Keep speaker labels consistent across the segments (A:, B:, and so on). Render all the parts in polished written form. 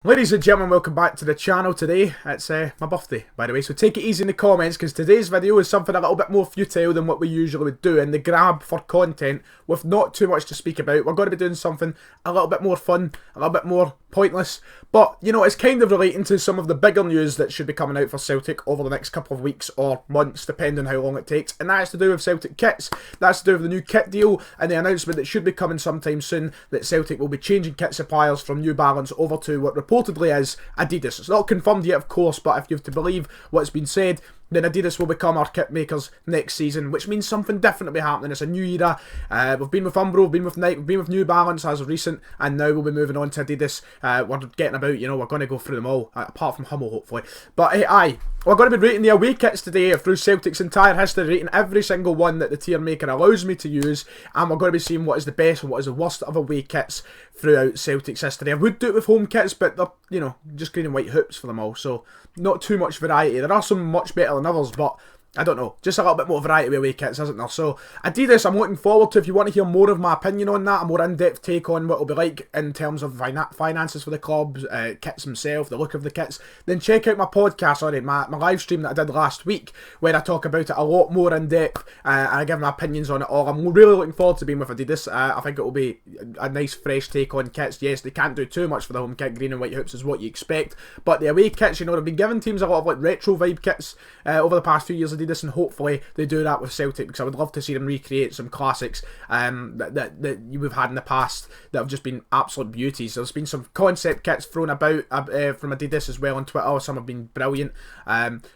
A: Ladies and gentlemen, welcome back to the channel today. It's my birthday, by the way, so take it easy in the comments, because today's video is something a little bit more futile than what we usually would do in the grab for content with not too much to speak about. We're going to be doing something a little bit more fun, a little bit more pointless, but, you know, it's kind of relating to some of the bigger news that should be coming out for Celtic over the next couple of weeks or months, depending on how long it takes, and that's to do with Celtic kits. That's to do with the new kit deal and the announcement that should be coming sometime soon that Celtic will be changing kit suppliers from New Balance over to what reportedly is Adidas. It's not confirmed yet, of course, but if you have to believe what's been said, then Adidas will become our kit makers next season, which means something different will be happening. It's a new era. We've been with Umbro, we've been with Nike, we've been with New Balance as of recent, and now we'll be moving on to Adidas. We're getting about, you know, we're going to go through them all, apart from Hummel, hopefully. But hey, we're going to be rating the away kits today through Celtic's entire history, rating every single one that the tier maker allows me to use, and we're going to be seeing what is the best and what is the worst of away kits throughout Celtic's history. I would do it with home kits, but they're, you know, just green and white hoops for them all, so not too much variety. There are some much better than others, but I don't know, just a little bit more variety with away kits, isn't there? So Adidas, I'm looking forward to. If you want to hear more of my opinion on that, a more in-depth take on what it'll be like in terms of finances for the clubs, kits themselves, the look of the kits, then check out my podcast, my live stream that I did last week, where I talk about it a lot more in depth, and I give my opinions on it all. I'm really looking forward to being with Adidas. I think it will be a nice fresh take on kits. Yes, they can't do too much for the home kit. Green and white hoops is what you expect, but the away kits, you know, they've been giving teams a lot of like retro vibe kits over the past few years, Adidas, and hopefully they do that with Celtic, because I would love to see them recreate some classics that we've had in the past that have just been absolute beauties. There's been some concept kits thrown about from Adidas as well on Twitter. Some have been brilliant.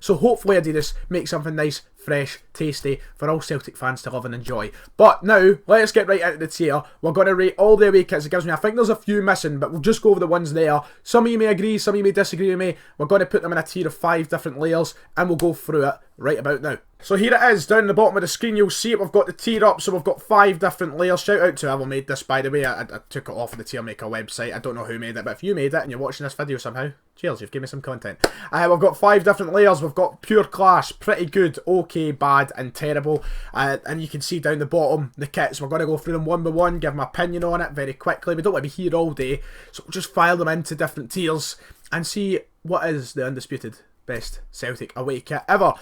A: So hopefully Adidas make something nice, fresh, tasty for all Celtic fans to love and enjoy. But now, let's get right into the tier. We're going to rate all the away kits it gives me. I think there's a few missing, but we'll just go over the ones there. Some of you may agree, some of you may disagree with me. We're going to put them in a tier of 5 different layers, and we'll go through it right about now. So here it is, down the bottom of the screen, you'll see it. We've got the tier up, so we've got 5 different layers. Shout out to whoever made this, by the way. I took it off of the tier maker website. I don't know who made it, but if you made it and you're watching this video somehow, cheers, you've given me some content. We've got 5 different layers. We've got pure class, pretty good, okay, bad, and terrible. And you can see down the bottom the kits. We're going to go through them one by one, give my opinion on it very quickly. We don't want to be here all day, so we'll just file them into different tiers and see what is the undisputed best Celtic away kit ever.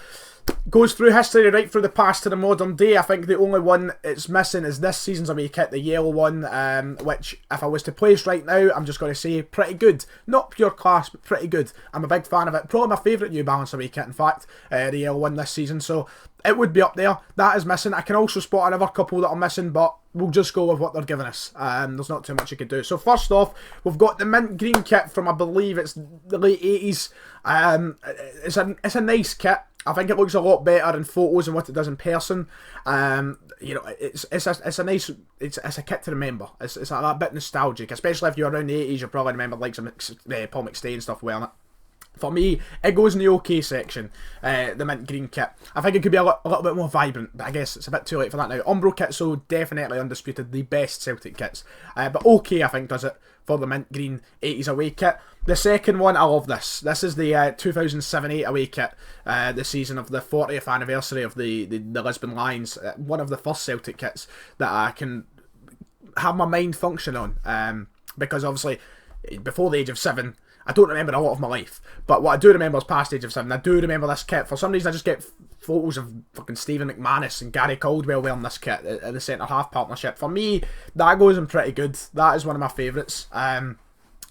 A: Goes through history right through the past to the modern day. I think the only one it's missing is this season's away kit, the yellow one, which if I was to place right now, I'm just going to say pretty good. Not pure class, but pretty good. I'm a big fan of it. Probably my favourite New Balance away kit, in fact, the yellow one this season, so it would be up there. That is missing. I can also spot another couple that are missing, but we'll just go with what they're giving us. There's not too much you could do. So first off, we've got the mint green kit from, I believe it's the late 80s. It's a nice kit. I think it looks a lot better in photos than what it does in person. You know, it's a kit to remember. It's a bit nostalgic, especially if you're around the 80s. You'll probably remember like some Paul McStay and stuff wearing it. For me, it goes in the OK section, the mint green kit. I think it could be a little bit more vibrant, but I guess it's a bit too late for that now. Umbro kit, so definitely undisputed the best Celtic kits. But OK, I think, does it for the mint green 80s away kit. The second one, I love this. This is the 2007-8 away kit, the season of the 40th anniversary of the Lisbon Lions. One of the first Celtic kits that I can have my mind function on, because obviously before the age of 7, I don't remember a lot of my life, but what I do remember is past age of 7. I do remember this kit. For some reason, I just get photos of fucking Stephen McManus and Gary Caldwell wearing this kit in the centre-half partnership. For me, that goes in pretty good. That is one of my favourites. I'm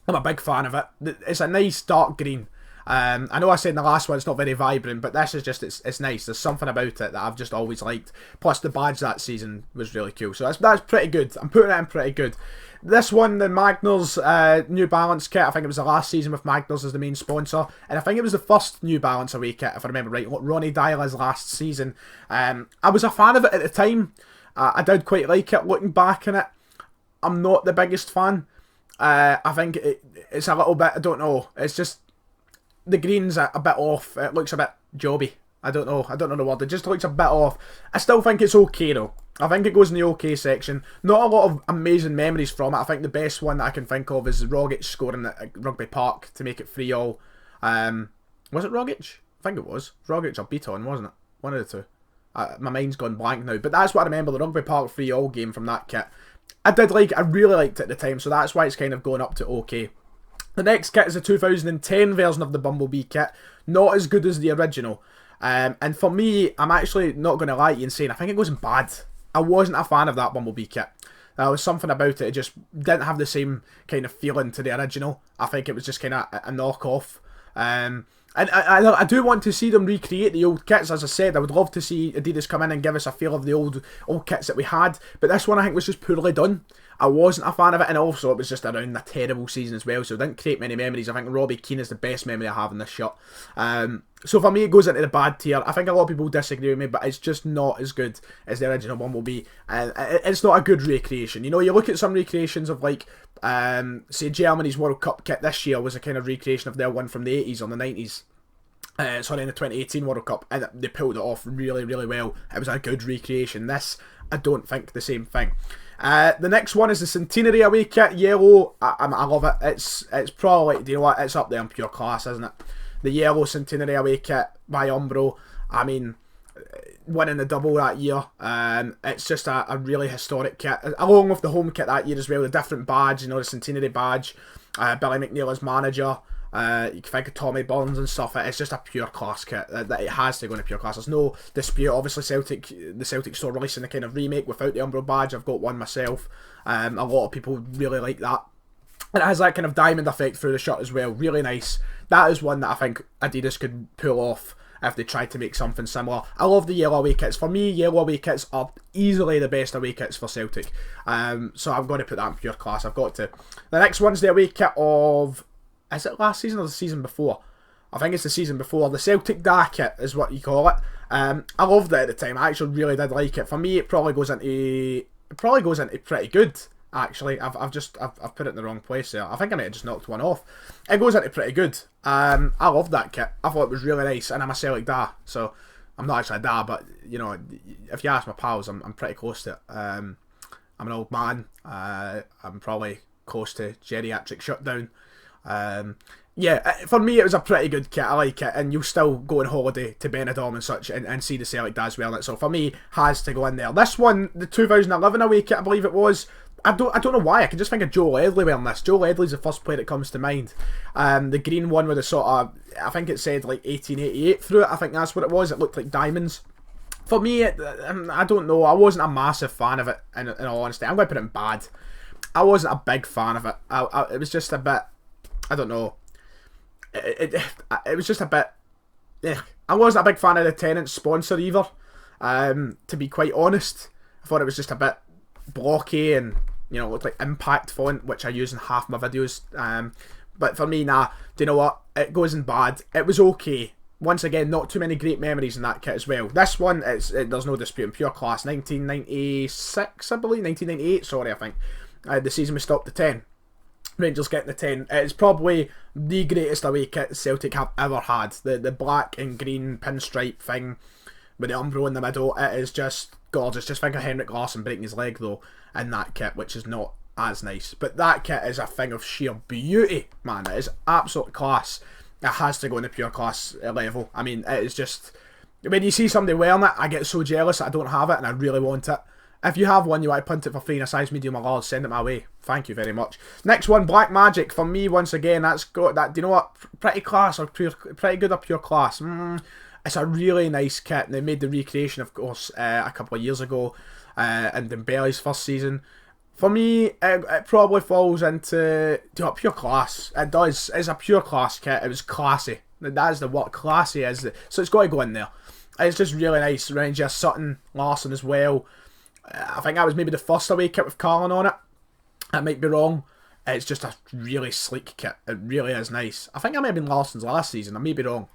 A: a big fan of it. It's a nice dark green. I know I said in the last one it's not very vibrant, but this is just, it's nice. There's something about it that I've just always liked. Plus the badge that season was really cool. So that's pretty good. I'm putting it in pretty good. This one, the Magners New Balance kit, I think it was the last season with Magners as the main sponsor, and I think it was the first New Balance away kit, if I remember right, Ronnie Dyla's last season. I was a fan of it at the time. I did quite like it. Looking back on it, I'm not the biggest fan. I think it's a little bit, I don't know, it's just, the green's a bit off. It looks a bit jobby. I don't know the word. It just looks a bit off. I still think it's okay though. I think it goes in the okay section. Not a lot of amazing memories from it. I think the best one that I can think of is Rogic scoring at Rugby Park to make it 3-3. Was it Rogic? I think it was. Rogic or Beaton, wasn't it? One of the two. My mind's gone blank now. But that's what I remember, the Rugby Park 3-3 game from that kit. I really liked it at the time, so that's why it's kind of going up to okay. The next kit is the 2010 version of the Bumblebee kit. Not as good as the original. And for me, I'm actually not going to lie to you and saying I think it goes in bad. I wasn't a fan of that Bumblebee kit. There was something about it just didn't have the same kind of feeling to the original. I think it was just kind of a knockoff. And I do want to see them recreate the old kits. As I said, I would love to see Adidas come in and give us a feel of the old kits that we had. But this one I think was just poorly done. I wasn't a fan of it, and also it was just around a terrible season as well, so it didn't create many memories. I think Robbie Keane is the best memory I have in this shirt. So for me, it goes into the bad tier. I think a lot of people disagree with me, but it's just not as good as the original Bumblebee. It's not a good recreation. You know, you look at some recreations of like, say Germany's World Cup kit this year was a kind of recreation of their one from the 80s or the 90s. Sorry, in the 2018 World Cup, and they pulled it off really, really well. It was a good recreation. This, I don't think the same thing. The next one is the Centenary away kit, yellow. I love it. It's probably, do you know what? It's up there in pure class, isn't it? The yellow Centenary away kit by Umbro. I mean, winning the double that year. It's just a really historic kit, along with the home kit that year as well. The different badge, you know, the Centenary badge. Billy McNeil as manager. You can think of Tommy Burns and stuff. It's just a pure class kit. That it has to go into pure class. There's no dispute. Obviously, the Celtic store releasing the kind of remake without the Umbro badge. I've got one myself. A lot of people really like that. And it has that kind of diamond effect through the shirt as well. Really nice. That is one that I think Adidas could pull off if they tried to make something similar. I love the yellow away kits. For me, yellow away kits are easily the best away kits for Celtic. So I've got to put that in pure class. I've got to. The next one's the away kit of... Is it last season or the season before? I think it's the season before. The Celtic Da kit is what you call it. I loved it at the time. I actually really did like it. For me, it probably goes into pretty good. Actually, I've put it in the wrong place there. I think I might have just knocked one off. It goes into pretty good. I loved that kit. I thought it was really nice, and I'm a Celtic Da, so I'm not actually a Da, but you know, if you ask my pals, I'm pretty close to it. I'm an old man. I'm probably close to geriatric shutdown. Yeah, for me it was a pretty good kit. I like it, and you'll still go on holiday to Benidorm and such and see the Celtic Da as well. So for me, has to go in there. This one, the 2011 away kit, I believe it was. I don't know why. I can just think of Joe Ledley wearing this. Joe Ledley's the first player that comes to mind. The green one with the sort of, I think it said like 1888 through it. I think that's what it was. It looked like diamonds. For me, I don't know. I wasn't a massive fan of it. In all honesty, I'm going to put it in bad. I wasn't a big fan of it. It was just a bit. I don't know. It was just a bit. I wasn't a big fan of the Tennant sponsor either. To be quite honest, I thought it was just a bit blocky and, you know, looked like Impact font, which I use in half my videos. But for me, nah. Do you know what? It goes in bad. It was okay. Once again, not too many great memories in that kit as well. This one, there's no dispute in pure class. 1996, I believe. 1998, sorry, I think. The season we stopped at 10. Rangers getting the 10. It's probably the greatest away kit Celtic have ever had. The black and green pinstripe thing with the Umbro in the middle. It is just gorgeous. Just think of Henrik Larsson breaking his leg though in that kit, which is not as nice. But that kit is a thing of sheer beauty, man. It is absolute class. It has to go in the pure class level. I mean, it is just... When you see somebody wearing it, I get so jealous that I don't have it and I really want it. If you have one, you want to punt it for free in a size medium or large, send it my way. Thank you very much. Next one, Black Magic. For me, once again, that's got that, do you know what? Pretty class, or pretty good or pure class. It's a really nice kit. They made the recreation, of course, a couple of years ago in Dembele's first season. For me, it probably falls into pure class. It does. It's a pure class kit. It was classy. That is the word. Classy is. So it's got to go in there. It's just really nice. Rangers, Sutton, Larsson as well. I think that was maybe the first away kit with Carlin on it. I might be wrong. It's just a really sleek kit. It really is nice. I think I may have been Larsson's last season. I may be wrong.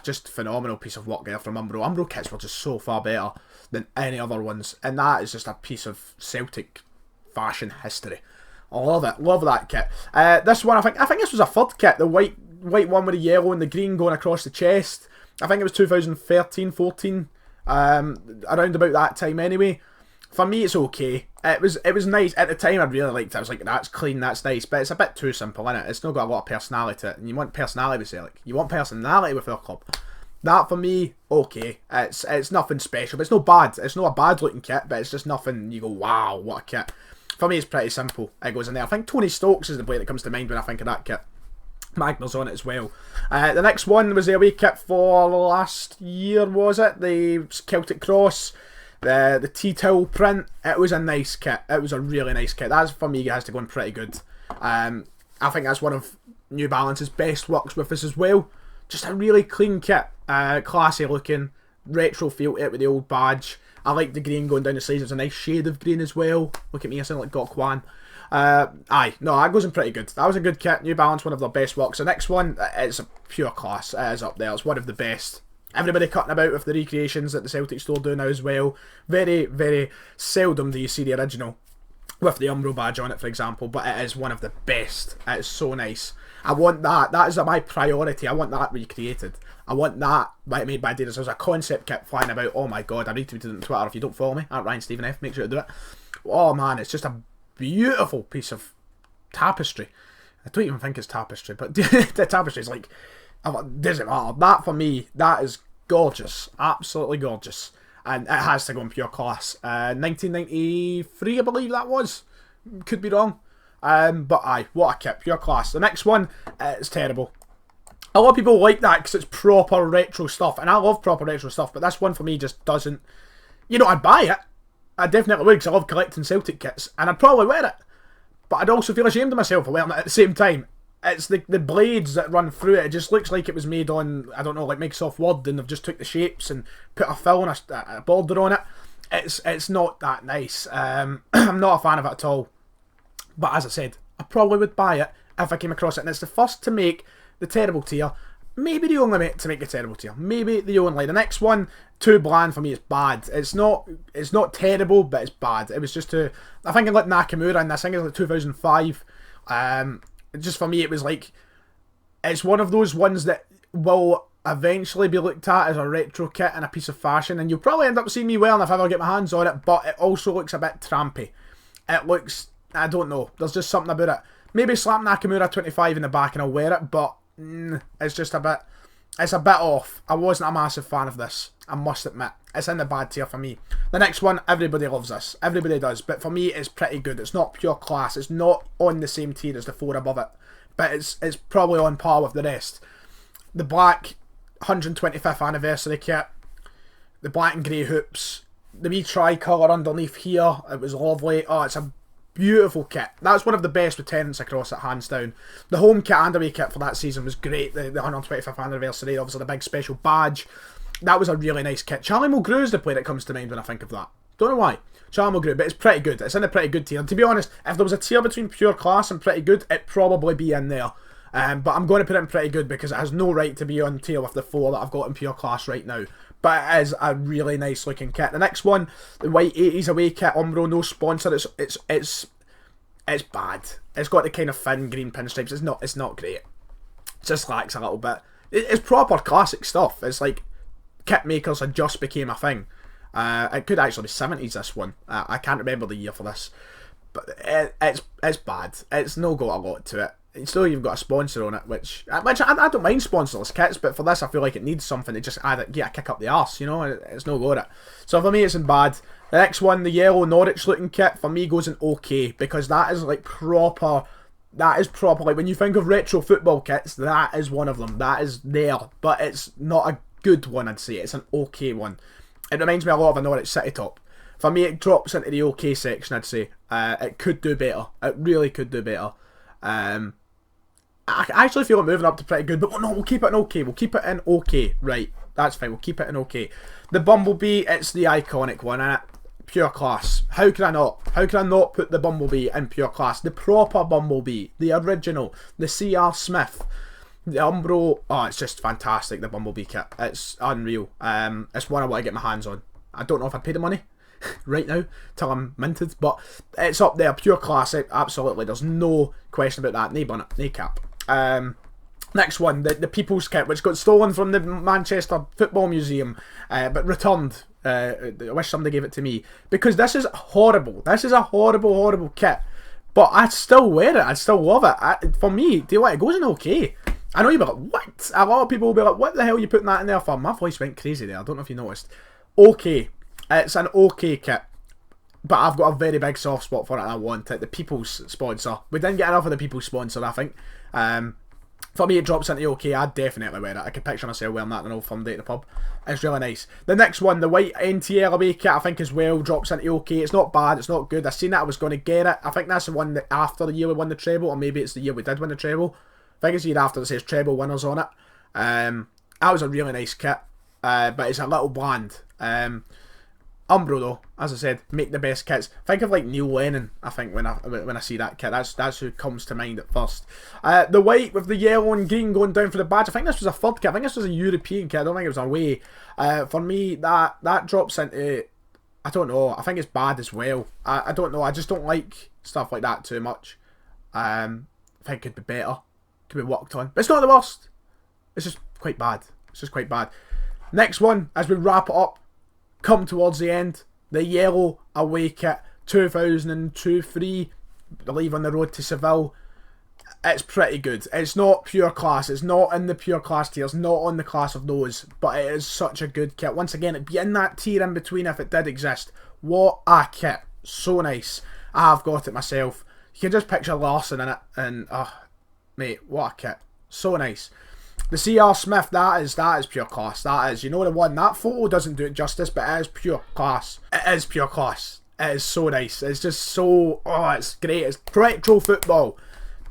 A: Just phenomenal piece of work there from Umbro. Umbro kits were just so far better than any other ones. And that is just a piece of Celtic fashion history. I love it. Love that kit. This one, I think this was a third kit. The white one with the yellow and the green going across the chest. I think it was 2013, 14. Around about that time anyway. For me, it's okay. It was nice at the time. I really liked it. I was like, that's clean, that's nice, but it's a bit too simple, innit? It's not got a lot of personality to it, and you want personality with Celtic. You want personality with our club. That for me, okay. It's nothing special, but it's not bad. It's not a bad looking kit, but it's just nothing. You go, wow, what a kit. For me, it's pretty simple. It goes in there. I think Tony Stokes is the player that comes to mind when I think of that kit. Magner's on it as well. The next one was the away kit for last year, was it? The Celtic Cross, the T-Towel print. It was a nice kit. It was a really nice kit. That's, for me, has to go in pretty good. I think that's one of New Balance's best works with this as well. Just a really clean kit. Classy looking. Retro feel to it with the old badge. I like the green going down the sides. There's a nice shade of green as well. Look at me, I sound like Gokwan. That goes in pretty good. That was a good kit. New Balance, one of their best works. The next one, it's a pure class. It is up there. It's one of the best. Everybody cutting about with the recreations that the Celtic store do now as well. Very, very seldom do you see the original with the Umbro badge on it, for example, but it is one of the best. It is so nice. I want that. That is my priority. I want that recreated. I want that made by Adidas. There's a concept kit flying about. Oh my god, I retweeted it on Twitter. If you don't follow me, at Ryan Stephen F, make sure to do it. Oh man, it's just a beautiful piece of tapestry. I don't even think it's tapestry, but the tapestry is like, doesn't matter. That for me, that is gorgeous, absolutely gorgeous, and it has to go in pure class. 1993, I believe that was. Could be wrong, but what a kit, pure class. The next one, it's terrible. A lot of people like that because it's proper retro stuff, and I love proper retro stuff, but this one for me just doesn't. You know, I'd buy it. I definitely would because I love collecting Celtic kits, and I'd probably wear it. But I'd also feel ashamed of myself for wearing it at the same time. It's the blades that run through it. It just looks like it was made on, I don't know, like Microsoft Word, and they've just took the shapes and put a fill and a border on it. It's not that nice. I'm not a fan of it at all. But as I said, I probably would buy it if I came across it. And it's the first to make the terrible tier. Maybe the only to make the terrible tier. Maybe the only. The next one, too bland for me. It's bad. It's not terrible, but it's bad. It was just too. I think I let Nakamura in this. I think it was like 2005. Just for me, it was like, it's one of those ones that will eventually be looked at as a retro kit and a piece of fashion, and you'll probably end up seeing me wearing if I ever get my hands on it. But it also looks a bit trampy. It looks, I don't know. There's just something about it. Maybe slap Nakamura 25 in the back and I'll wear it, but it's just a bit. It's a bit off. I wasn't a massive fan of this, I must admit. It's in the bad tier for me. The next one, everybody loves this. Everybody does. But for me, it's pretty good. It's not pure class. It's not on the same tier as the four above it. But it's probably on par with the rest. The black 125th anniversary kit. The black and grey hoops. The wee tricolour underneath here. It was lovely. Oh, it's a beautiful kit. That's one of the best with tenants across it, hands down. The home kit and away kit for that season was great. The 125th anniversary, obviously the big special badge. That was a really nice kit. Charlie Mulgrew is the player that comes to mind when I think of that. Don't know why. Charlie Mulgrew, but it's pretty good. It's in a pretty good tier. And to be honest, if there was a tier between pure class and pretty good, it'd probably be in there. But I'm going to put it in pretty good because it has no right to be on tier with the four that I've got in pure class right now. But it is a really nice looking kit. The next one, the white 80s away kit, Umbro, no sponsor. It's bad. It's got the kind of thin green pinstripes. It's not great. It just lacks a little bit. It's proper classic stuff. It's like kit makers had just became a thing. It could actually be 70s, this one. I can't remember the year for this. But it's bad. It's no got a lot to it. It's still even got a sponsor on it, which I don't mind sponsorless kits, but for this I feel like it needs something to just get a kick up the arse, you know? It's no got it. So for me it's in bad. The next one, the yellow Norwich looking kit, for me goes in okay, because that is like proper, like when you think of retro football kits, that is one of them. That is there, but it's not a good one, I'd say. It's an okay one. It reminds me a lot of a Norwich City top. For me it drops into the okay section, I'd say. It could do better. It really could do better. I actually feel it moving up to pretty good, but no, we'll keep it in okay. We'll keep it in okay. Right, that's fine. We'll keep it in okay. The Bumblebee, it's the iconic one, and pure class. How can I not? How can I not put the Bumblebee in pure class? The proper Bumblebee, the original, the C.R. Smith, the Umbro. Oh, it's just fantastic. The Bumblebee kit, it's unreal. It's one I want to get my hands on. I don't know if I'd pay the money right now till I'm minted, but it's up there. Pure classic, absolutely. There's no question about that. No bonnet, no cap. Next one, the People's Kit, which got stolen from the Manchester Football Museum, but returned. I wish somebody gave it to me, because this is horrible. This is a horrible, horrible kit, but I'd still wear it. I'd still love it. For me, do you know what? It goes in okay. I know you'll be like, what? A lot of people will be like, what the hell are you putting that in there for? My voice went crazy there. I don't know if you noticed. Okay. It's an okay kit. but I've got a very big soft spot for it and I want it. The People's sponsor. We didn't get enough of the People's sponsor, I think. For me, it drops into okay. I'd definitely wear it. I could picture myself wearing that on an old fun day at the pub. It's really nice. The next one, the white NTL away kit, I think as well, drops into okay. It's not bad, it's not good. I seen that I was going to get it. I think that's the one that after the year we won the treble, or maybe it's the year we did win the treble. I think it's the year after that says treble winners on it. That was a really nice kit, but it's a little bland. Umbro though, as I said, make the best kits. Think of like Neil Lennon, I think, when I see that kit. That's who comes to mind at first. The white with the yellow and green going down for the badge. I think this was a third kit. I think this was a European kit. I don't think it was away. For me, that drops into, I don't know, I think it's bad as well. I don't know, I just don't like stuff like that too much. I think it could be better. Could be worked on. But it's not the worst. It's just quite bad. It's just quite bad. Next one, as we wrap it up, come towards the end, the yellow away kit, 2002-3, I believe on the road to Seville. It's pretty good. It's not pure class. It's not in the pure class tiers, not on the class of those, but it is such a good kit. Once again, it'd be in that tier in between if it did exist. What a kit. So nice. I've got it myself. You can just picture Larson in it, and mate, what a kit. So nice. The CR Smith, that is pure class. That is, you know the one. That photo doesn't do it justice, but it is pure class. It is pure class. It is so nice. It's just so, it's great. It's retro football.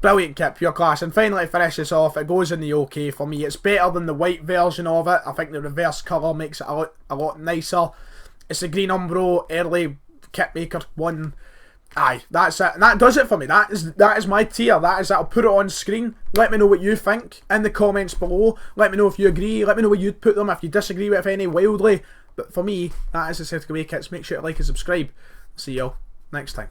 A: Brilliant kit, pure class. And finally, to finish this off, it goes in the okay for me. It's better than the white version of it. I think the reverse colour makes it a lot nicer. It's the green Umbro early kit maker one. Aye, that's it. And that does it for me. That is my tier. That is it. I'll put it on screen. Let me know what you think in the comments below. Let me know if you agree. Let me know where you'd put them, if you disagree with any wildly. But for me, that is the CELTIC away kits. Make sure to like and subscribe. See y'all next time.